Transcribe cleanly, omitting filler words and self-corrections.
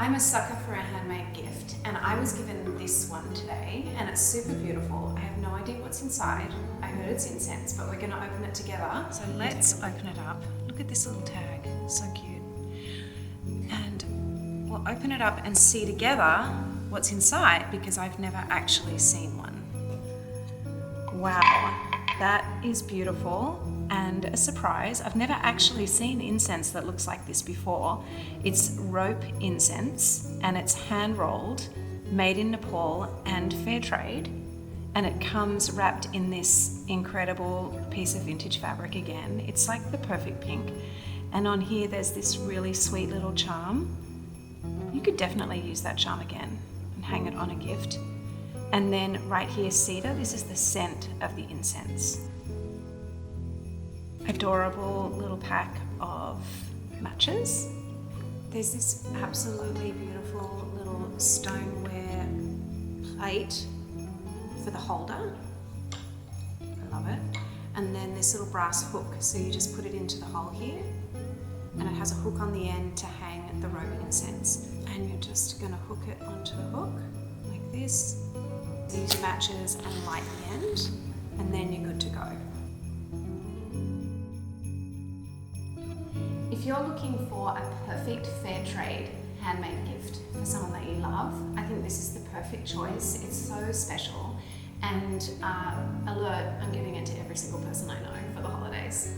I'm a sucker for a handmade gift, and I was given this one today, and it's super beautiful. I have no idea what's inside. I heard it's incense, but we're going to open it together. So let's open it up. Look at this little tag, so cute. And we'll open it up and see together what's inside, because I've never actually seen one. Wow, that is beautiful. And a surprise, I've never actually seen incense that looks like this before. It's rope incense, and it's hand rolled, made in Nepal and fair trade. And it comes wrapped in this incredible piece of vintage fabric again. It's like the perfect pink. And on here there's this really sweet little charm. You could definitely use that charm again and hang it on a gift. And then right here, cedar, this is the scent of the incense. Adorable little pack of matches. There's this absolutely beautiful little stoneware plate for the holder. I love it. And then this little brass hook, so you just put it into the hole here, and it has a hook on the end to hang the rope incense. And you're just gonna hook it onto the hook like this. Use your matches and light the end, and then you're good to go. If you're looking for a perfect fair trade handmade gift for someone that you love, I think this is the perfect choice. It's so special, and alert, I'm giving it to every single person I know for the holidays.